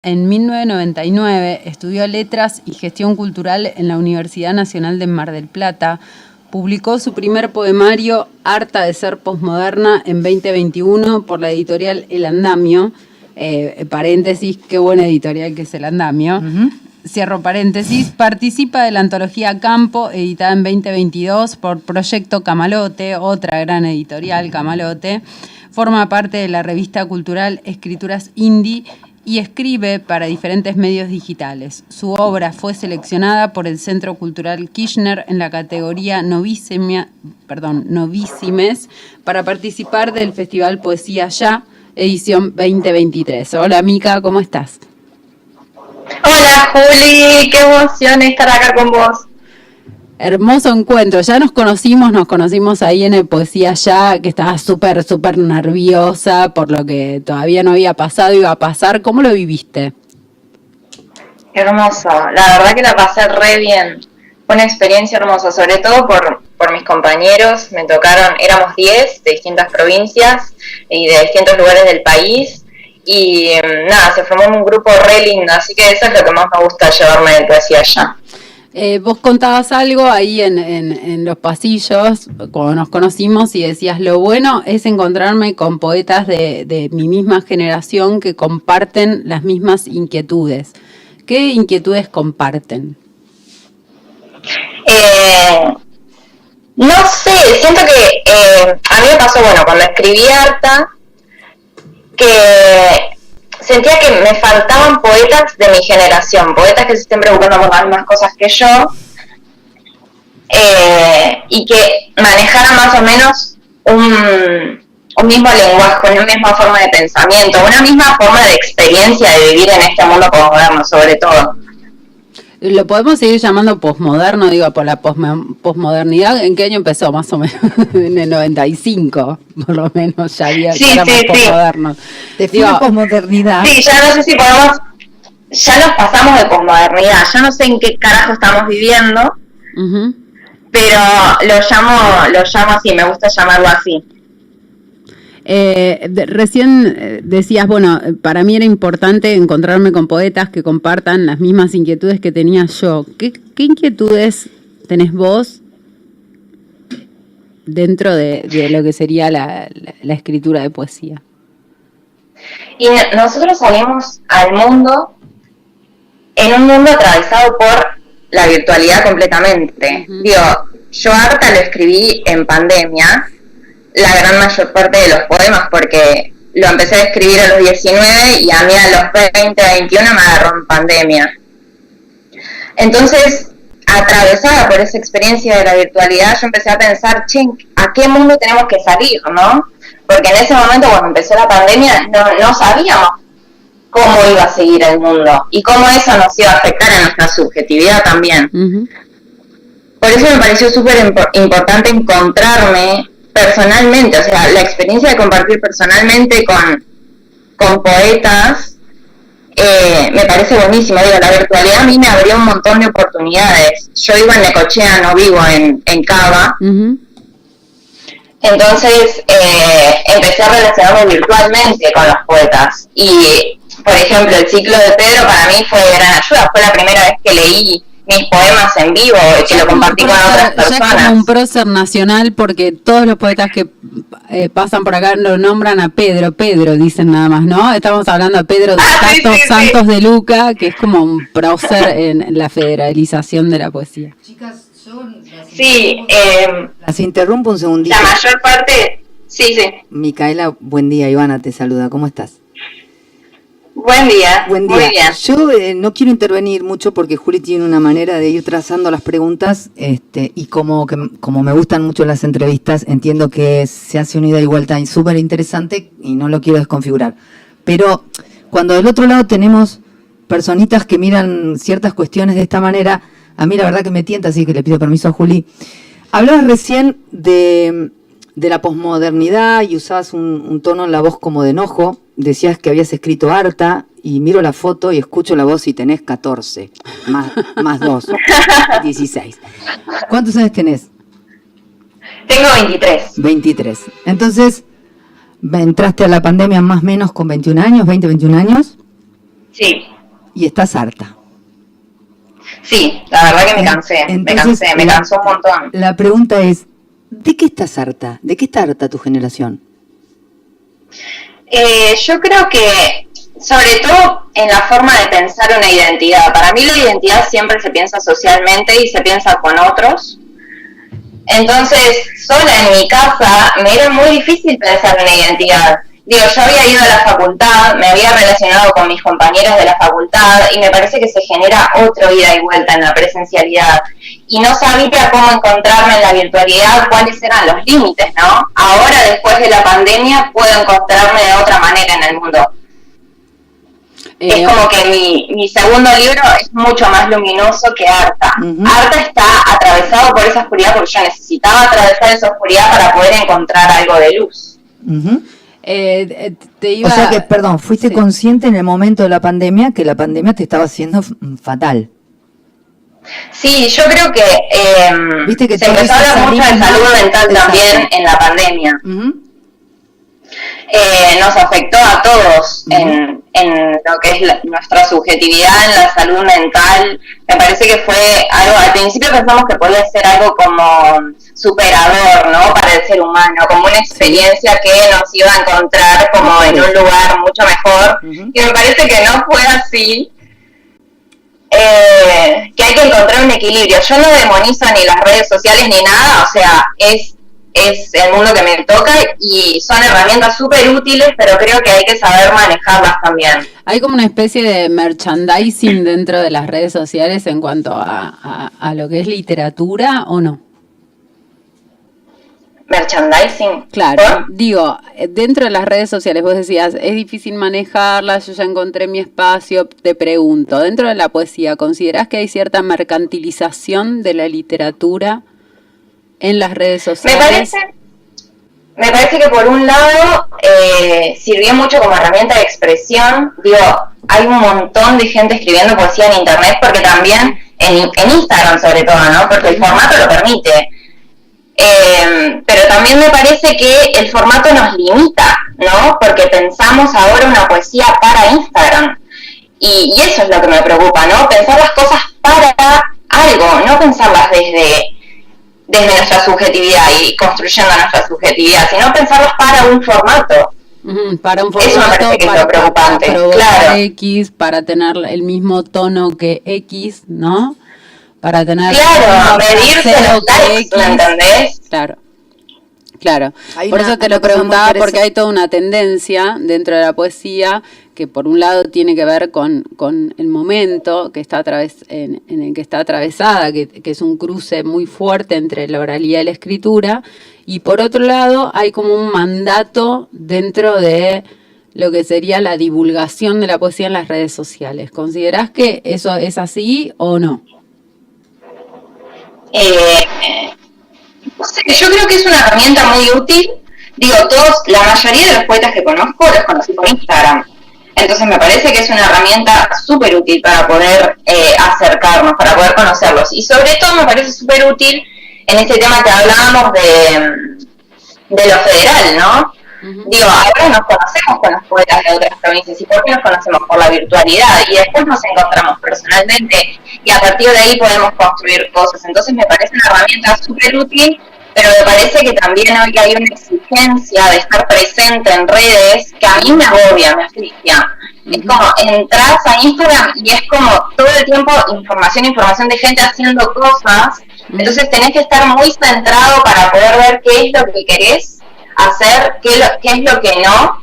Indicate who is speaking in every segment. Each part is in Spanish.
Speaker 1: En 1999 estudió Letras y Gestión Cultural en la Universidad Nacional de Mar del Plata. Publicó su primer poemario, Harta de ser posmoderna, en 2021 por la editorial El Andamio. Paréntesis, qué buena editorial que es El Andamio. Cierro paréntesis. Participa de la antología Campo, editada en 2022 por Proyecto Camalote, otra gran editorial, Camalote. Forma parte de la revista cultural Escrituras Indie y escribe para diferentes medios digitales. Su obra fue seleccionada por el Centro Cultural Kirchner en la categoría Novísimes para participar del Festival Poesía Ya, edición 2023. Hola, Mica, ¿cómo estás?
Speaker 2: Hola, Juli, qué emoción estar acá con vos.
Speaker 1: Hermoso encuentro, ya nos conocimos ahí en el Poesía Ya, que estaba súper nerviosa por lo que todavía no había pasado, iba a pasar. ¿Cómo lo viviste?
Speaker 2: Hermoso, la verdad que la pasé re bien. Fue una experiencia hermosa, sobre todo por mis compañeros. Me tocaron, éramos 10 de distintas provincias y de distintos lugares del país. Y nada, se formó un grupo re lindo, así que eso es lo que más me gusta llevarme de Poesía Ya.
Speaker 1: Vos contabas algo ahí en los pasillos, cuando nos conocimos, y decías, lo bueno es encontrarme con poetas de mi misma generación que comparten las mismas inquietudes. ¿Qué inquietudes comparten?
Speaker 2: No sé, siento que a mí me pasó, cuando escribí Harta, que sentía que me faltaban poetas de mi generación, poetas que se estén preocupando por las mismas cosas que yo, y que manejaran más o menos un mismo lenguaje, una misma forma de pensamiento, una misma forma de experiencia de vivir en este mundo posmoderno, sobre todo.
Speaker 1: ¿Lo podemos seguir llamando posmoderno, por la posmodernidad? ¿En qué año empezó, más o menos? En el 95, por lo menos, ya había posmodernos.
Speaker 3: Define posmodernidad.
Speaker 2: Sí, ya no sé si podemos, ya nos pasamos de posmodernidad, ya no sé en qué carajo estamos viviendo, pero lo llamo así, me gusta llamarlo así.
Speaker 1: Recién decías, para mí era importante encontrarme con poetas que compartan las mismas inquietudes que tenía yo. ¿Qué inquietudes tenés vos dentro de lo que sería la escritura de poesía?
Speaker 2: Y nosotros salimos al mundo, en un mundo atravesado por la virtualidad completamente. Yo Harta lo escribí en pandemia, la gran mayor parte de los poemas, porque lo empecé a escribir a los 19 y a mí a los 20, 21 me agarró en pandemia. Entonces, atravesada por esa experiencia de la virtualidad, yo empecé a pensar, ¿a qué mundo tenemos que salir, no? Porque en ese momento, cuando empezó la pandemia, no sabíamos cómo iba a seguir el mundo y cómo eso nos iba a afectar en nuestra subjetividad también. Por eso me pareció súper importante encontrarme personalmente, o sea, la experiencia de compartir personalmente con poetas me parece buenísimo. La virtualidad a mí me abrió un montón de oportunidades. Yo vivo en Necochea, no vivo en Cava. Entonces empecé a relacionarme virtualmente con los poetas. Y, por ejemplo, el ciclo de Pedro para mí fue de gran ayuda. Fue la primera vez que leí mis poemas en vivo y que lo compartí con otras personas.
Speaker 1: Ya es como un prócer nacional, porque todos los poetas que pasan por acá lo nombran a Pedro, dicen nada más, ¿no? Estamos hablando de Pedro de Santos de Luca, que es como un prócer en la federalización de la poesía.
Speaker 3: Chicas,
Speaker 4: las interrumpo un segundito.
Speaker 2: La mayor parte, sí.
Speaker 4: Micaela, buen día. Ivana te saluda, ¿cómo estás?
Speaker 2: Buen día.
Speaker 4: Muy bien. Yo no quiero intervenir mucho porque Juli tiene una manera de ir trazando las preguntas, y como me gustan mucho las entrevistas, entiendo que se hace una ida y vuelta súper interesante y no lo quiero desconfigurar. Pero cuando del otro lado tenemos personitas que miran ciertas cuestiones de esta manera, a mí la verdad que me tienta, así que le pido permiso a Juli. Hablabas recién de la posmodernidad y usabas un tono en la voz como de enojo. Decías que habías escrito Harta y miro la foto y escucho la voz y tenés 14, más 2, 16. ¿Cuántos años tenés?
Speaker 2: Tengo 23.
Speaker 4: 23. Entonces, ¿entraste a la pandemia más o menos con 21 años, 20, 21 años?
Speaker 2: Sí,
Speaker 4: Y estás harta.
Speaker 2: sí, la verdad que me cansé,
Speaker 4: Entonces,
Speaker 2: me cansó un montón.
Speaker 4: La pregunta es, ¿de qué estás harta? ¿De qué está harta tu generación?
Speaker 2: Yo creo que, sobre todo en la forma de pensar una identidad. Para mí la identidad siempre se piensa socialmente y se piensa con otros. Entonces, sola en mi casa me era muy difícil pensar una identidad. Digo, yo había ido a la facultad, me había relacionado con mis compañeros de la facultad y me parece que se genera otro ida y vuelta en la presencialidad. Y no sabía cómo encontrarme en la virtualidad, cuáles eran los límites, ¿no? Ahora, después de la pandemia, puedo encontrarme de otra manera en el mundo. Es como que mi segundo libro es mucho más luminoso que Arta. Arta está atravesado por esa oscuridad porque yo necesitaba atravesar esa oscuridad para poder encontrar algo de luz.
Speaker 4: O sea que, perdón, fuiste consciente en el momento de la pandemia que la pandemia te estaba haciendo fatal.
Speaker 2: Sí, yo creo que,
Speaker 4: ¿Viste que
Speaker 2: se empezó a hablar mucho de salud mental también en la pandemia. Nos afectó a todos en lo que es nuestra subjetividad en la salud mental. Me parece que fue algo, al principio pensamos que podía ser algo como superador, ¿no? Para el ser humano, como una experiencia que nos iba a encontrar como en un lugar mucho mejor. Y me parece que no fue así. Que hay que encontrar un equilibrio. Yo no demonizo ni las redes sociales ni nada, o sea, es el mundo que me toca y son herramientas súper útiles, pero creo que hay que saber manejarlas también.
Speaker 1: Hay como una especie de merchandising dentro de las redes sociales en cuanto a lo que es literatura, ¿o no?
Speaker 2: Merchandising.
Speaker 1: Claro, digo, dentro de las redes sociales vos decías, es difícil manejarlas, yo ya encontré mi espacio, te pregunto, dentro de la poesía, ¿considerás que hay cierta mercantilización de la literatura en las redes sociales?
Speaker 2: Me parece que por un lado sirvió mucho como herramienta de expresión. Digo, hay un montón de gente escribiendo poesía en internet, porque también en Instagram sobre todo, ¿no? Porque el formato lo permite. Pero también me parece que el formato nos limita, ¿no? Porque pensamos ahora una poesía para Instagram. Y eso es lo que me preocupa, ¿no? Pensar las cosas para algo, no pensarlas desde nuestra subjetividad y construyendo nuestra subjetividad, sino pensarlas para un formato.
Speaker 1: Para un formato,
Speaker 2: eso me parece que es lo preocupante.
Speaker 1: Para provocar
Speaker 2: claro.
Speaker 1: X, para tener el mismo tono que X, ¿no? Para tener...
Speaker 2: Claro, medirse los likes, ¿me entendés?
Speaker 1: Claro. Por eso te lo preguntaba, porque hay toda una tendencia dentro de la poesía que por un lado tiene que ver con el momento que está en el que está atravesada, que es un cruce muy fuerte entre la oralidad y la escritura, y por otro lado hay como un mandato dentro de lo que sería la divulgación de la poesía en las redes sociales. ¿Considerás que eso es así o no?
Speaker 2: No sé, yo creo que es una herramienta muy útil. Digo, la mayoría de los poetas que conozco los conocí por Instagram. Entonces me parece que es una herramienta súper útil para poder acercarnos, para poder conocerlos. Y sobre todo me parece súper útil en este tema que hablábamos de lo federal, ¿no? Digo, ahora nos conocemos con los poetas de otras provincias. ¿Y por qué nos conocemos? Por la virtualidad. Y después nos encontramos personalmente y a partir de ahí podemos construir cosas. Entonces me parece una herramienta súper útil, pero me parece que también hoy hay una exigencia de estar presente en redes que a mí me agobia, me asfixia. Es como, entras a Instagram y es como todo el tiempo información de gente haciendo cosas. Entonces tenés que estar muy centrado para poder ver qué es lo que querés hacer, qué es lo que no.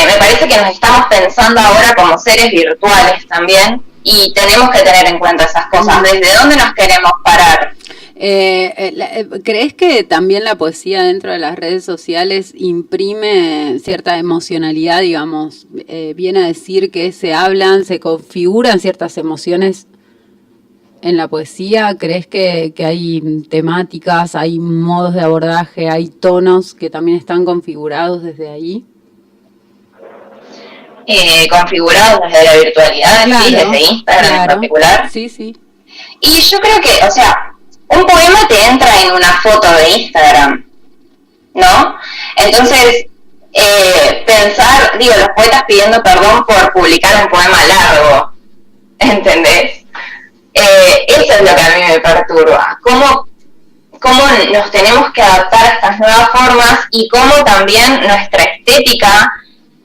Speaker 2: Me parece que nos estamos pensando ahora como seres virtuales también y tenemos que tener en cuenta esas cosas. ¿Desde dónde nos queremos parar?
Speaker 1: ¿Crees que también la poesía dentro de las redes sociales imprime cierta emocionalidad, digamos? Viene a decir que se configuran ciertas emociones en la poesía. ¿Crees que hay temáticas, hay modos de abordaje, hay tonos que también están configurados desde ahí?
Speaker 2: Configurados desde la virtualidad, claro, ¿sí? Desde Instagram en particular.
Speaker 1: Sí.
Speaker 2: Y yo creo que, o sea, un poema te entra en una foto de Instagram, ¿no? Entonces, pensar, los poetas pidiendo perdón por publicar un poema largo, ¿entendés? Eso es lo que a mí me perturba. ¿Cómo nos tenemos que adaptar a estas nuevas formas y cómo también nuestra estética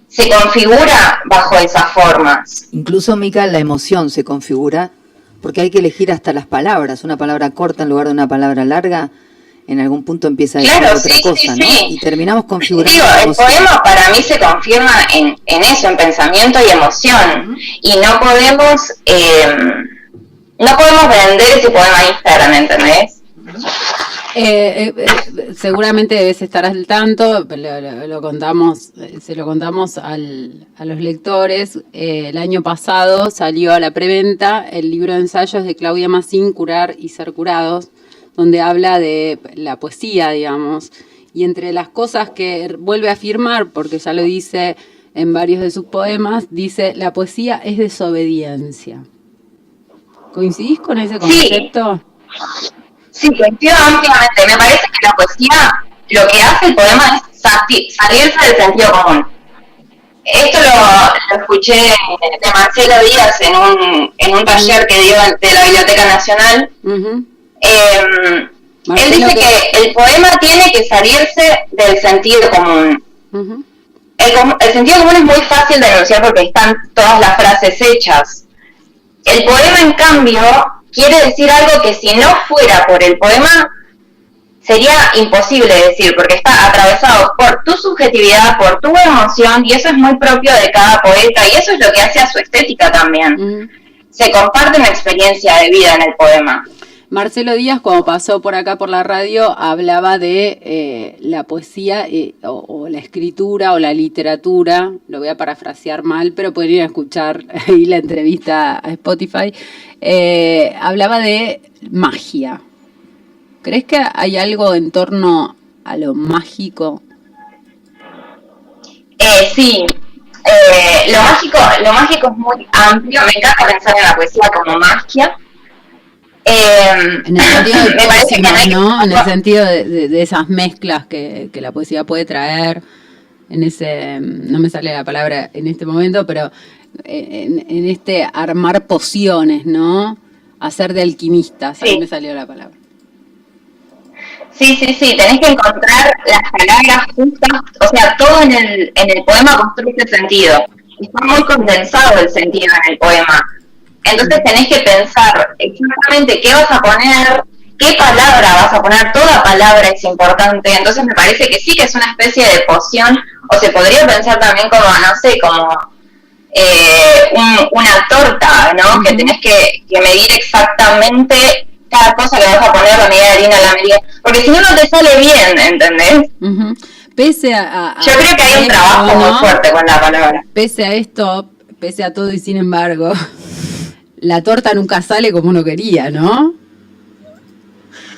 Speaker 2: se configura bajo esas formas?
Speaker 4: Incluso, Mica, la emoción se configura porque hay que elegir hasta las palabras. Una palabra corta en lugar de una palabra larga, en algún punto empieza a decir otra cosa, ¿no? Y terminamos configurando.
Speaker 2: El poema para mí se confirma en eso, en pensamiento y emoción. Y no podemos vender ese poema a Instagram, ¿entendés?
Speaker 1: Seguramente debes estar al tanto, lo contamos, se lo contamos a los lectores. El año pasado salió a la preventa el libro de ensayos de Claudia Massín, Curar y Ser Curados, donde habla de la poesía, digamos, y entre las cosas que vuelve a afirmar, porque ya lo dice en varios de sus poemas, dice: la poesía es desobediencia. ¿Coincidís con ese concepto?
Speaker 2: Sí, coincido ampliamente. Me parece que la poesía, lo que hace el poema es salirse del sentido común. Esto lo escuché de Marcelo Díaz en un taller que dio de la Biblioteca Nacional.
Speaker 1: Uh-huh.
Speaker 2: Él dice que el poema tiene que salirse del sentido común.
Speaker 1: Uh-huh.
Speaker 2: El sentido común es muy fácil de enunciar porque están todas las frases hechas. El poema, en cambio, quiere decir algo que si no fuera por el poema sería imposible decir, porque está atravesado por tu subjetividad, por tu emoción, y eso es muy propio de cada poeta, y eso es lo que hace a su estética también.
Speaker 1: Uh-huh.
Speaker 2: Se comparte una experiencia de vida en el poema.
Speaker 1: Marcelo Díaz, cuando pasó por acá por la radio, hablaba de la poesía o la escritura o la literatura. Lo voy a parafrasear mal, pero pueden ir a escuchar ahí la entrevista a Spotify. Hablaba de magia. ¿Crees que hay algo en torno a lo mágico?
Speaker 2: Sí. Lo mágico es muy amplio. Me encanta pensar en la poesía como magia.
Speaker 1: En el sentido de
Speaker 2: me parece que
Speaker 1: ¿no? En el sentido de esas mezclas que la poesía puede traer, en ese, no me sale la palabra en este momento, pero en este armar pociones, ¿no? Hacer de alquimistas,
Speaker 2: sí.
Speaker 1: Ahí me salió la palabra.
Speaker 2: Sí, tenés que encontrar las palabras justas, o sea, todo en el poema construye sentido. Está muy condensado el sentido en el poema. Entonces tenés que pensar exactamente qué vas a poner, qué palabra vas a poner, toda palabra es importante. Entonces me parece que sí que es una especie de poción, o se podría pensar también como, no sé, como una torta, ¿no? Uh-huh. Que tenés que medir exactamente cada cosa que vas a poner, la medida de harina, la medida, porque si no, no te sale bien, ¿entendés?
Speaker 1: Uh-huh. Pese
Speaker 2: yo creo que hay un trabajo muy fuerte con la palabra.
Speaker 1: Pese a todo y sin embargo, la torta nunca sale como uno quería, ¿no?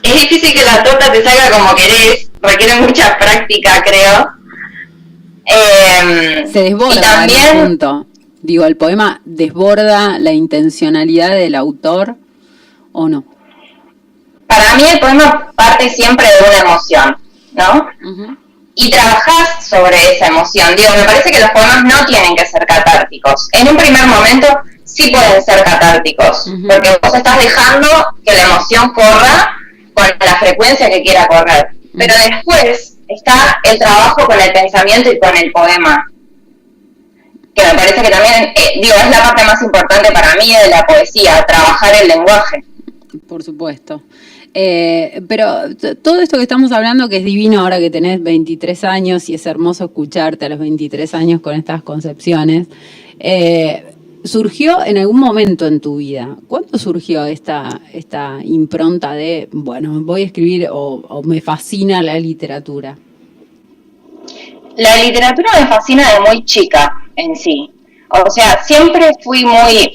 Speaker 2: Es difícil que la torta te salga como querés, requiere mucha práctica, creo.
Speaker 1: Se desborda
Speaker 2: también,
Speaker 1: en el punto. Digo, ¿el poema desborda la intencionalidad del autor o no?
Speaker 2: Para mí el poema parte siempre de una emoción, ¿no? Uh-huh. Y trabajás sobre esa emoción. Digo, me parece que los poemas no tienen que ser catárticos. En un primer momento sí pueden ser catárticos, uh-huh. Porque vos estás dejando que la emoción corra con la frecuencia que quiera correr. Uh-huh. Pero después está el trabajo con el pensamiento y con el poema, que me parece que también, es la parte más importante para mí de la poesía, trabajar el lenguaje.
Speaker 1: Por supuesto. Pero todo esto que estamos hablando, que es divino ahora que tenés 23 años y es hermoso escucharte a los 23 años con estas concepciones, ¿surgió en algún momento en tu vida? ¿Cuándo surgió esta impronta de, bueno, voy a escribir o me fascina la literatura?
Speaker 2: La literatura me fascina de muy chica en sí. O sea, siempre fui muy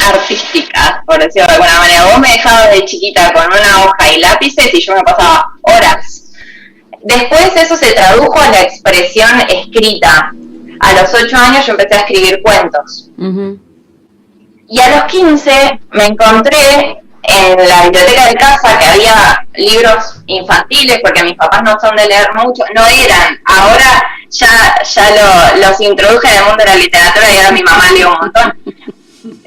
Speaker 2: artística, por decirlo de alguna manera. Vos me dejabas de chiquita con una hoja y lápices y yo me pasaba horas. Después eso se tradujo a la expresión escrita. A los 8 años yo empecé a escribir cuentos. Uh-huh. Y a los 15 me encontré en la biblioteca de casa que había libros infantiles, porque mis papás no son de leer mucho, no eran. Ahora los introduje en el mundo de la literatura y ahora mi mamá lee un montón.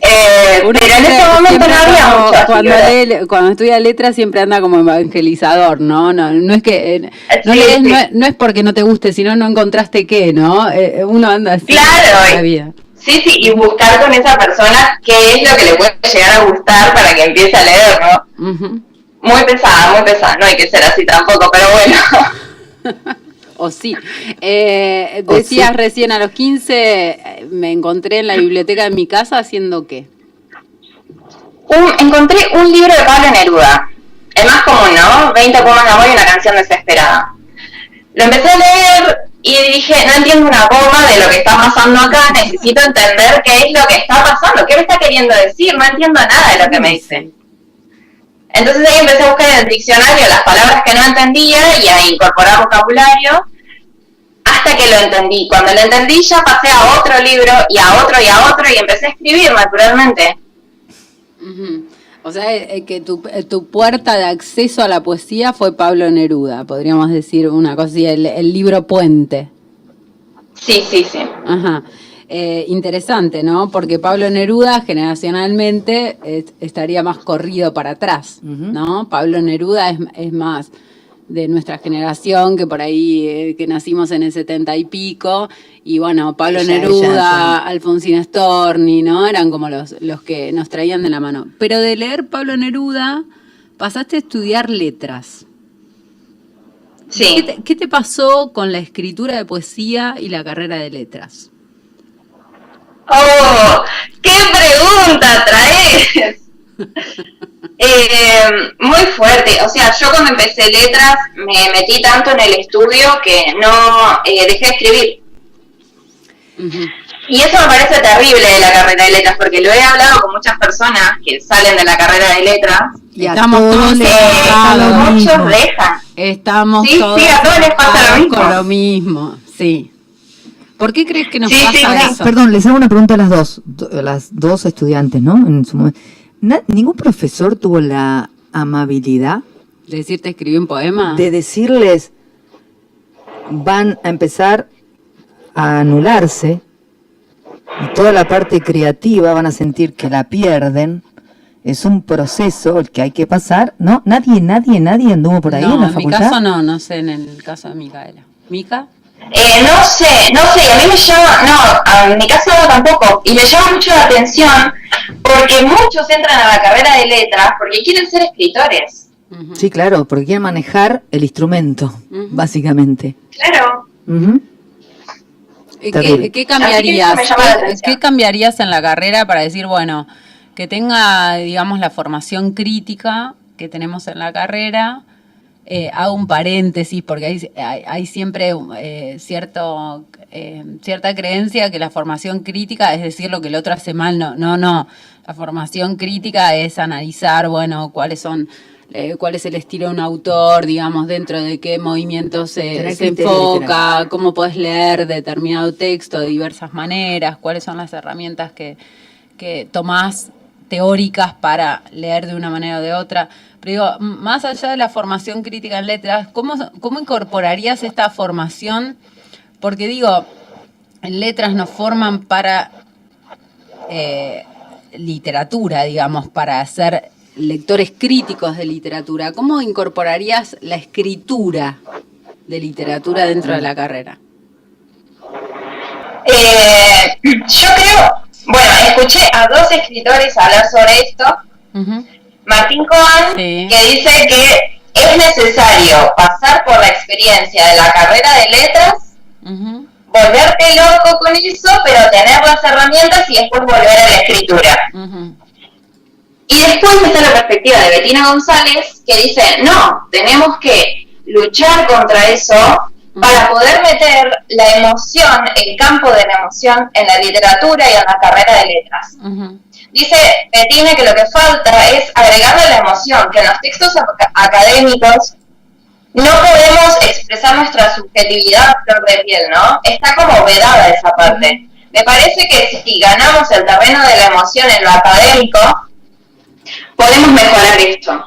Speaker 2: Pero en ese momento no había mucho.
Speaker 1: Cuando estudia letras siempre anda como evangelizador, ¿no? No es que no es porque no te guste, sino no encontraste qué, ¿no? Uno anda así
Speaker 2: en
Speaker 1: la vida.
Speaker 2: Sí, y buscar con esa persona qué es lo que le puede llegar a gustar para que empiece a leer, ¿no? Uh-huh. Muy pesada, no hay que ser así tampoco, pero bueno.
Speaker 1: O sí. Decías recién, a los 15 me encontré en la biblioteca de mi casa haciendo ¿qué?
Speaker 2: Encontré un libro de Pablo Neruda, el más común, ¿no? 20 poemas de amor y una canción desesperada. Lo empecé a leer y dije, no entiendo una goma de lo que está pasando acá, necesito entender qué es lo que está pasando, qué me está queriendo decir, no entiendo nada de lo que me dice. Entonces ahí empecé a buscar en el diccionario las palabras que no entendía y a incorporar vocabulario hasta que lo entendí. Cuando lo entendí ya pasé a otro libro y a otro y empecé a escribir naturalmente.
Speaker 1: Uh-huh. O sea, que tu puerta de acceso a la poesía fue Pablo Neruda, podríamos decir una cosa así, el libro puente.
Speaker 2: Sí.
Speaker 1: Ajá. Interesante, ¿no? Porque Pablo Neruda generacionalmente estaría más corrido para atrás, ¿no? Pablo Neruda es más de nuestra generación, que por ahí que nacimos en el 70 y pico, y bueno, Pablo Neruda, Alfonsín Storni, ¿no? Eran como los que nos traían de la mano. Pero de leer Pablo Neruda pasaste a estudiar letras.
Speaker 2: Sí.
Speaker 1: ¿Qué te pasó con la escritura de poesía y la carrera de letras?
Speaker 2: ¡Oh! ¡Qué pregunta traes! Muy fuerte. O sea, yo cuando empecé letras me metí tanto en el estudio que no dejé de escribir. Uh-huh. Y eso me parece terrible de la carrera de letras, porque lo he hablado con muchas personas que salen de la carrera de letras.
Speaker 1: Y estamos todos
Speaker 2: muchos dejan.
Speaker 1: Estamos todos
Speaker 2: a todos les pasa lo mismo.
Speaker 1: Con lo mismo, sí. ¿Por qué crees que nos pasa eso?
Speaker 4: Perdón, les hago una pregunta a las dos estudiantes, ¿no? En su momento. ¿Ningún profesor tuvo la amabilidad
Speaker 1: de decirte escribí un poema?
Speaker 4: De decirles, van a empezar a anularse y toda la parte creativa van a sentir que la pierden. Es un proceso el que hay que pasar, ¿no? Nadie anduvo por ahí en la facultad.
Speaker 1: En mi caso no sé, en el caso de Micaela. ¿Mica?
Speaker 2: No sé, y a mí me llama, en mi caso no tampoco, y me llama mucho la atención porque muchos entran a la carrera de letras porque quieren ser escritores.
Speaker 4: Uh-huh. Sí, claro, porque quieren manejar el instrumento, básicamente.
Speaker 2: Claro.
Speaker 4: Uh-huh.
Speaker 1: ¿Qué cambiarías? ¿Qué cambiarías en la carrera para decir, bueno, que tenga, digamos, la formación crítica que tenemos en la carera? Hago un paréntesis porque hay siempre cierta creencia que la formación crítica es decir lo que el otro hace mal. No. La formación crítica es analizar, bueno, cuál es el estilo de un autor, digamos, dentro de qué movimiento se enfoca, cómo podés leer determinado texto de diversas maneras, cuáles son las herramientas que tomás teóricas para leer de una manera o de otra. Pero digo, más allá de la formación crítica en letras, ¿cómo incorporarías esta formación? Porque digo, en letras nos forman para literatura, digamos, para ser lectores críticos de literatura. ¿Cómo incorporarías la escritura de literatura dentro de la carrera?
Speaker 2: Yo creo, bueno, escuché a dos escritores hablar sobre esto. Uh-huh. Martín Cohen, sí, que dice que es necesario pasar por la experiencia de la carrera de letras, uh-huh, volverte loco con eso, pero tener las herramientas y después volver a la escritura. Uh-huh. Y después está la perspectiva de Betina González, que dice, no, tenemos que luchar contra eso para poder meter la emoción, el campo de la emoción en la literatura y en la carrera de letras. Uh-huh. Dice Betina que lo que falta es agregarle la emoción, que en los textos académicos no podemos expresar nuestra subjetividad a flor de piel, ¿no? Está como vedada esa parte. Me parece que si ganamos el terreno de la emoción en lo académico, podemos mejorar esto.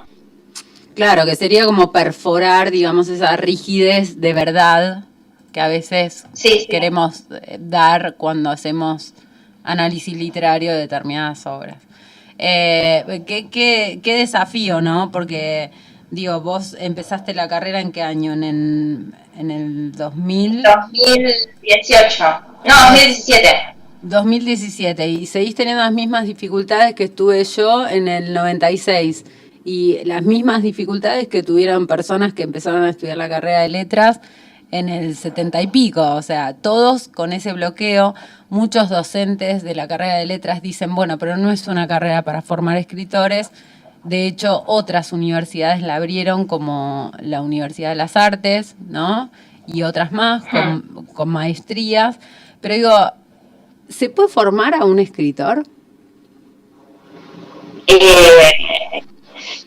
Speaker 1: Claro, que sería como perforar, digamos, esa rigidez de verdad que a veces
Speaker 2: Sí.
Speaker 1: queremos dar cuando hacemos análisis literario de determinadas obras. Qué desafío, ¿no? Porque, digo, vos empezaste la carrera ¿en qué año? ¿En el 2000?
Speaker 2: 2018. No, 2017.
Speaker 1: 2017, y seguís teniendo las mismas dificultades que estuve yo en el 96, y las mismas dificultades que tuvieron personas que empezaron a estudiar la carrera de letras en el 70 y pico, o sea, todos con ese bloqueo. Muchos docentes de la carrera de letras dicen, bueno, pero no es una carrera para formar escritores. De hecho, otras universidades la abrieron, como la Universidad de las Artes, ¿no? Y otras más, con maestrías. Pero digo, ¿se puede formar a un escritor?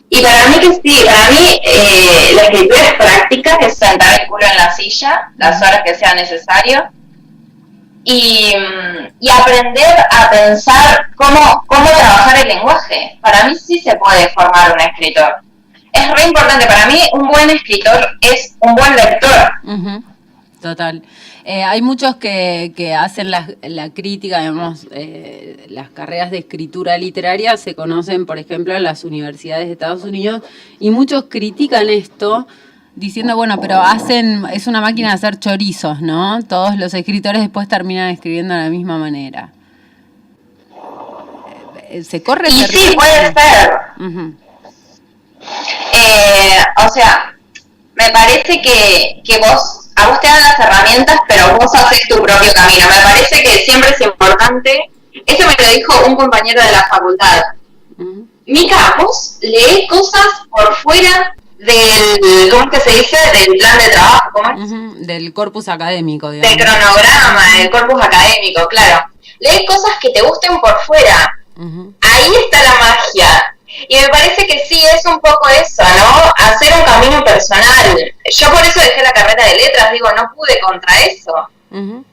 Speaker 2: Y para mí que sí, para mí la escritura es práctica, es sentar el culo en la silla, las horas que sea necesario, y aprender a pensar cómo trabajar el lenguaje. Para mí sí se puede formar un escritor. Es re importante, para mí un buen escritor es un buen lector.
Speaker 1: Uh-huh. Total. Hay muchos que hacen la crítica, digamos, las carreras de escritura literaria se conocen, por ejemplo, en las universidades de Estados Unidos, y muchos critican esto diciendo, bueno, pero es una máquina de hacer chorizos, ¿no? Todos los escritores después terminan escribiendo de la misma manera. ¿Se corre ese riesgo?
Speaker 2: Sí, puede ser.
Speaker 1: Uh-huh.
Speaker 2: O sea, me parece que a vos te dan las herramientas, pero vos haces tu propio camino. Me parece que siempre es importante. Esto me lo dijo un compañero de la facultad. Uh-huh. Mica, vos leés cosas por fuera del, ¿cómo es que se dice? Del plan de trabajo, ¿cómo es?
Speaker 1: Uh-huh. Del corpus académico, digamos.
Speaker 2: Del cronograma, del corpus académico, claro. Lees cosas que te gusten por fuera. Uh-huh. Ahí está la magia. Y me parece que sí, es un poco eso, ¿no? Hacer un camino personal. Yo por eso dejé la carrera de letras, digo, no pude contra eso.
Speaker 1: Uh-huh.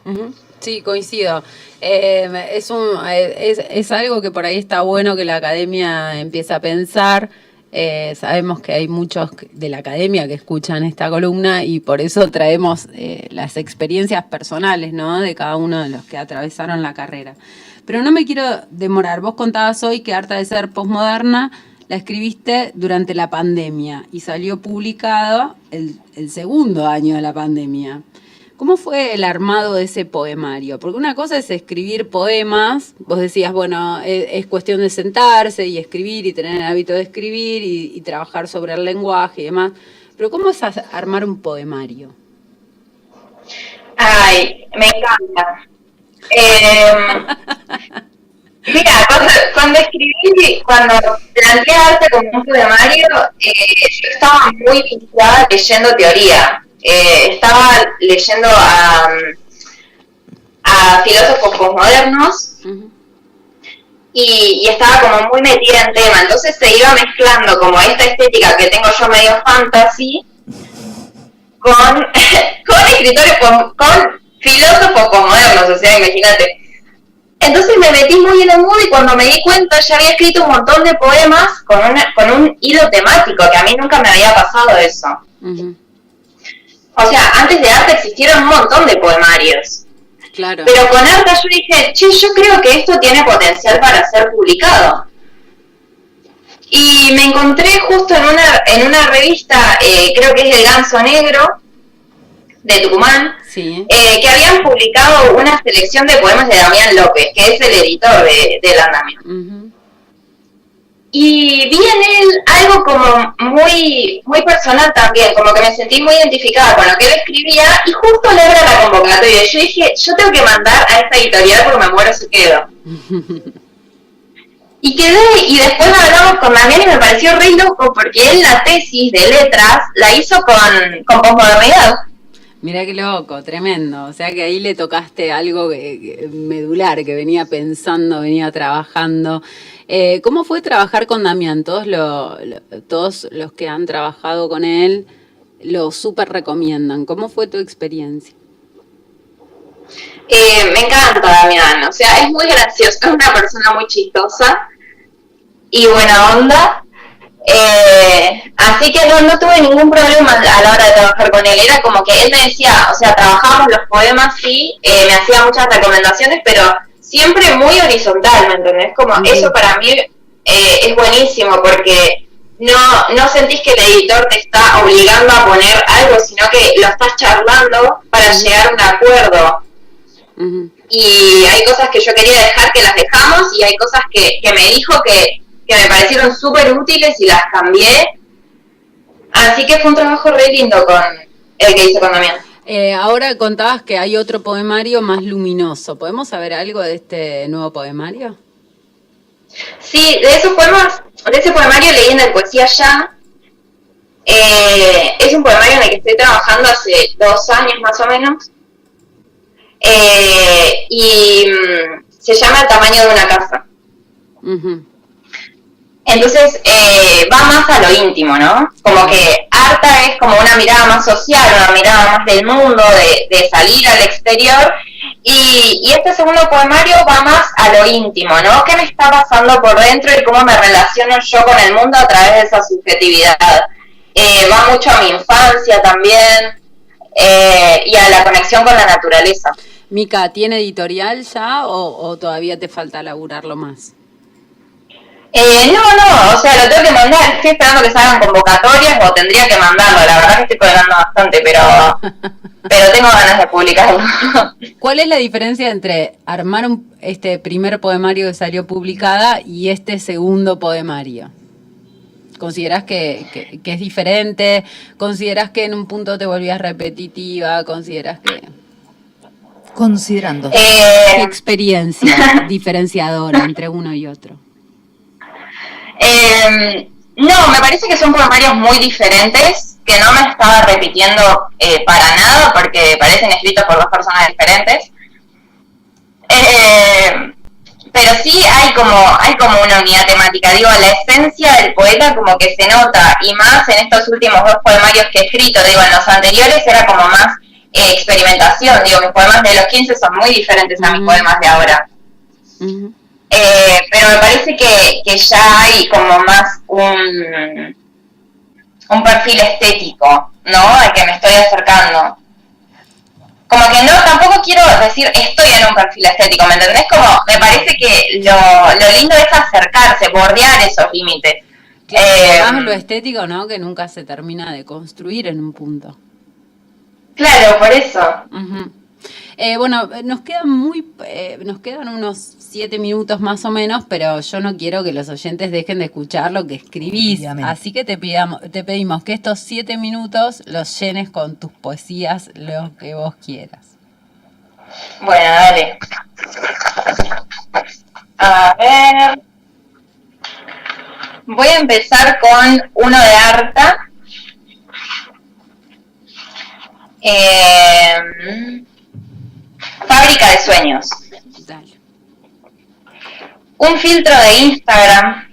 Speaker 1: Uh-huh. Sí, coincido. Es algo que por ahí está bueno que la academia empiece a pensar. Sabemos que hay muchos de la academia que escuchan esta columna, y por eso traemos las experiencias personales, ¿no? De cada uno de los que atravesaron la carrera. Pero no me quiero demorar. Vos contabas hoy que Harta de ser posmoderna la escribiste durante la pandemia y salió publicado el segundo año de la pandemia. ¿Cómo fue el armado de ese poemario? Porque una cosa es escribir poemas, vos decías, bueno, es cuestión de sentarse y escribir y tener el hábito de escribir y trabajar sobre el lenguaje y demás, pero ¿cómo es armar un poemario?
Speaker 2: Ay, me encanta. Mira, cuando escribí, cuando planteé arte como un poemario, yo estaba muy vinculada leyendo teoría. Estaba leyendo a filósofos posmodernos. Uh-huh. y estaba como muy metida en tema, entonces se iba mezclando como esta estética que tengo yo medio fantasy con escritores, con filósofos posmodernos, o sea, imagínate. Entonces me metí muy en el mood, y cuando me di cuenta ya había escrito un montón de poemas con un hilo temático, que a mí nunca me había pasado eso. Uh-huh. O sea, antes de arte existieron un montón de poemarios.
Speaker 1: Claro.
Speaker 2: Pero con Harta yo dije, che, yo creo que esto tiene potencial para ser publicado. Y me encontré justo en una revista, creo que es El Ganso Negro, de Tucumán,
Speaker 1: sí.
Speaker 2: Que habían publicado una selección de poemas de Damián López, que es el editor del Andamio. Uh-huh. Y vi en él algo como muy, muy personal también, como que me sentí muy identificada con lo que él escribía, y justo le abra la convocatoria. Yo dije, yo tengo que mandar a esta editorial porque me muero si quedo. Y quedé, y después hablamos con Damián y me pareció re loco, porque él la tesis de letras la hizo con posmodernidad.
Speaker 1: Mirá qué loco, tremendo. O sea que ahí le tocaste algo medular, que venía pensando, venía trabajando. ¿Cómo fue trabajar con Damián? Todos los que han trabajado con él lo súper recomiendan. ¿Cómo fue tu experiencia?
Speaker 2: Me encanta Damián, o sea, es muy gracioso, es una persona muy chistosa y buena onda. Así que no tuve ningún problema a la hora de trabajar con él. Era como que él me decía, o sea, trabajábamos los poemas, sí, me hacía muchas recomendaciones, pero siempre muy horizontal, ¿me entendés? Como eso para mí es buenísimo, porque no sentís que el editor te está obligando a poner algo, sino que lo estás charlando para llegar a un acuerdo. Y hay cosas que yo quería dejar que las dejamos, y hay cosas que me dijo que me parecieron súper útiles y las cambié. Así que fue un trabajo re lindo con el que hice con Damián.
Speaker 1: Ahora contabas que hay otro poemario más luminoso. ¿Podemos saber algo de este nuevo poemario?
Speaker 2: Sí, de ese poemario leí en el Poesía Ya. Es un poemario en el que estoy trabajando hace 2 años más o menos. Y se llama El tamaño de una casa. Entonces va más a lo íntimo, ¿no? Como que Arta es como una mirada más social, una mirada más del mundo, de salir al exterior, y este segundo poemario va más a lo íntimo, ¿no? ¿Qué me está pasando por dentro y cómo me relaciono yo con el mundo a través de esa subjetividad? Va mucho a mi infancia también, y a la conexión con la naturaleza.
Speaker 1: Mica, ¿tiene editorial ya o todavía te falta laburarlo más?
Speaker 2: No, o sea, lo tengo que mandar. Estoy esperando que salgan convocatorias, o tendría que mandarlo. La verdad que estoy colgando bastante, pero tengo ganas de publicarlo.
Speaker 1: ¿Cuál es la diferencia entre armar este primer poemario que salió publicada y este segundo poemario? ¿Considerás que es diferente? ¿Considerás que en un punto te volvías repetitiva? ¿Considerás que...?
Speaker 4: Considerando.
Speaker 1: ¿Qué experiencia diferenciadora entre uno y otro?
Speaker 2: No, me parece que son poemarios muy diferentes, que no me estaba repitiendo para nada, porque parecen escritos por 2 personas diferentes. Pero sí hay como una unidad temática. Digo, la esencia del poeta como que se nota, y más en estos últimos 2 poemarios que he escrito. Digo, en los anteriores era como más experimentación. Digo, mis poemas de los 15 son muy diferentes a mis poemas de ahora. Pero me parece que ya hay como más un perfil estético, ¿no? Al que me estoy acercando. Como que tampoco quiero decir estoy en un perfil estético, ¿me entendés? Como me parece que lo lindo es acercarse, bordear esos límites.
Speaker 1: Más lo estético, ¿no? Que nunca se termina de construir en un punto.
Speaker 2: Claro, por eso.
Speaker 1: Bueno, nos quedan unos 7 minutos más o menos, pero yo no quiero que los oyentes dejen de escuchar lo que escribís. Obviamente. Así que te pedimos que estos 7 minutos los llenes con tus poesías, lo que vos quieras.
Speaker 2: Bueno, dale. A ver. Voy a empezar con uno de Arta. Fábrica de sueños.
Speaker 1: Dale.
Speaker 2: Un filtro de Instagram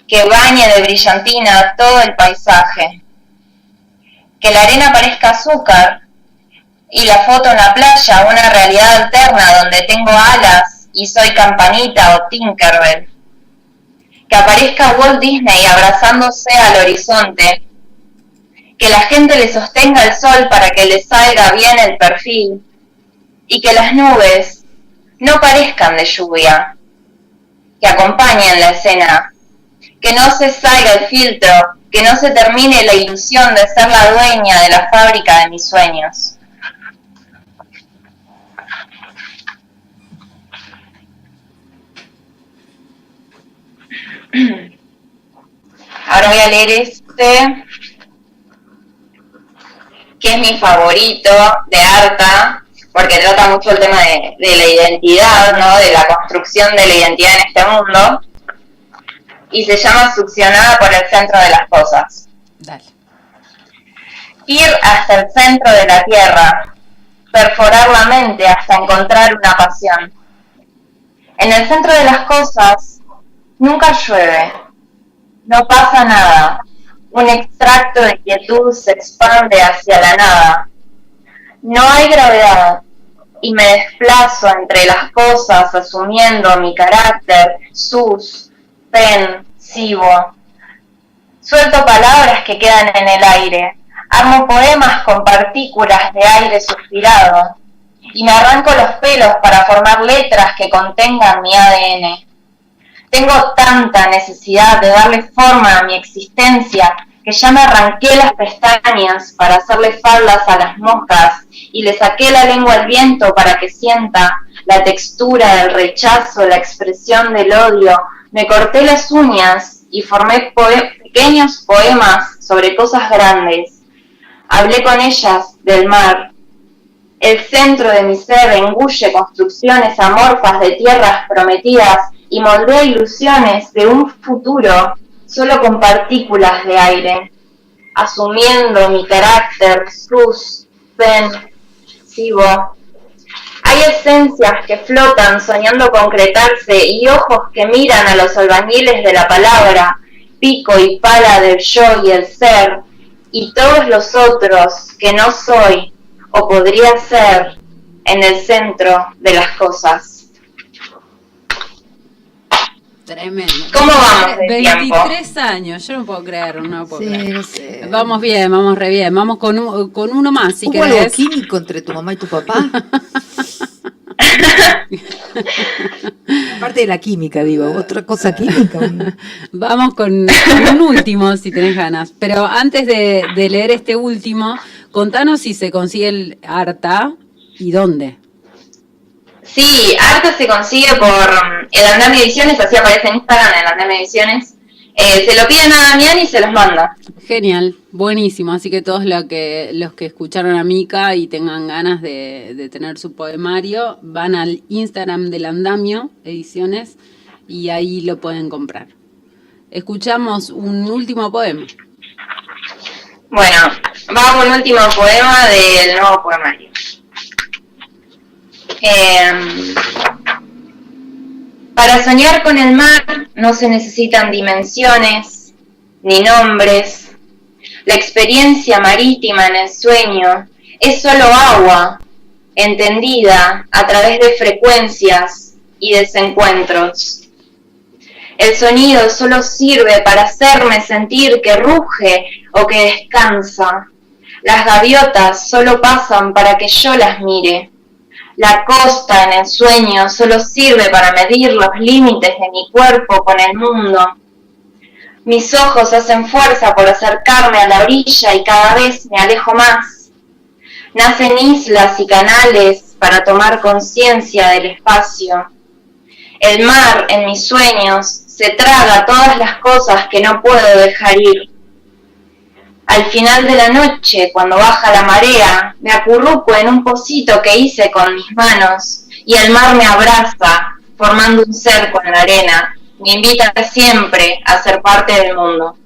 Speaker 2: que bañe de brillantina todo el paisaje. Que la arena parezca azúcar y la foto en la playa una realidad alterna donde tengo alas y soy Campanita o Tinkerbell. Que aparezca Walt Disney abrazándose al horizonte. Que la gente le sostenga el sol para que le salga bien el perfil. Y que las nubes no parezcan de lluvia, que acompañen la escena, que no se salga el filtro, que no se termine la ilusión de ser la dueña de la fábrica de mis sueños. Ahora voy a leer este, que es mi favorito de Arta, porque trata mucho el tema de la identidad, ¿no? De la construcción de la identidad en este mundo, y se llama Succionada por el centro de las cosas.
Speaker 1: Dale.
Speaker 2: Ir hasta el centro de la tierra, perforar la mente hasta encontrar una pasión. En el centro de las cosas nunca llueve, no pasa nada, un extracto de quietud se expande hacia la nada. No hay gravedad, y me desplazo entre las cosas asumiendo mi carácter suspensivo. Suelto palabras que quedan en el aire, armo poemas con partículas de aire suspirado, y me arranco los pelos para formar letras que contengan mi ADN. Tengo tanta necesidad de darle forma a mi existencia que ya me arranqué las pestañas para hacerle faldas a las moscas y le saqué la lengua al viento para que sienta la textura del rechazo, la expresión del odio. Me corté las uñas y formé pequeños poemas sobre cosas grandes. Hablé con ellas del mar. El centro de mi ser engulle construcciones amorfas de tierras prometidas y moldea ilusiones de un futuro solo con partículas de aire, asumiendo mi carácter suspensivo. Hay esencias que flotan soñando concretarse y ojos que miran a los albañiles de la palabra, pico y pala del yo y el ser, y todos los otros que no soy o podría ser en el centro de las cosas.
Speaker 1: Tremendo.
Speaker 2: ¿Cómo vamos de
Speaker 1: 23
Speaker 2: tiempo?
Speaker 1: años, yo no puedo creer, no puedo
Speaker 4: Sí,
Speaker 1: creer.
Speaker 4: no sé.
Speaker 1: Vamos bien, vamos re bien. Vamos con uno más, si
Speaker 4: ¿Hubo algo
Speaker 1: querés.
Speaker 4: químico entre tu mamá y tu papá? Aparte de la química, digo, otra cosa química.
Speaker 1: Vamos con un último, si tenés ganas. Pero antes de leer este último, contanos si se consigue el Arta y dónde.
Speaker 2: Sí, Arta se consigue por el Andamio Ediciones, así aparece en Instagram, el Andamio Ediciones. Se lo piden a Damián y se los manda.
Speaker 1: Genial, buenísimo. Así que todos los que escucharon a Mica y tengan ganas de tener su poemario, van al Instagram del Andamio Ediciones y ahí lo pueden comprar. Escuchamos un último poema.
Speaker 2: Bueno, vamos con un último poema del nuevo poemario. Para soñar con el mar no se necesitan dimensiones ni nombres. La experiencia marítima en el sueño es solo agua, entendida a través de frecuencias y desencuentros. El sonido solo sirve para hacerme sentir que ruge o que descansa. Las gaviotas solo pasan para que yo las mire. La costa en el sueño solo sirve para medir los límites de mi cuerpo con el mundo. Mis ojos hacen fuerza por acercarme a la orilla y cada vez me alejo más. Nacen islas y canales para tomar conciencia del espacio. El mar en mis sueños se traga todas las cosas que no puedo dejar ir. Al final de la noche, cuando baja la marea, me acurruco en un pocito que hice con mis manos y el mar me abraza, formando un cerco en la arena. Me invita siempre a ser parte del mundo.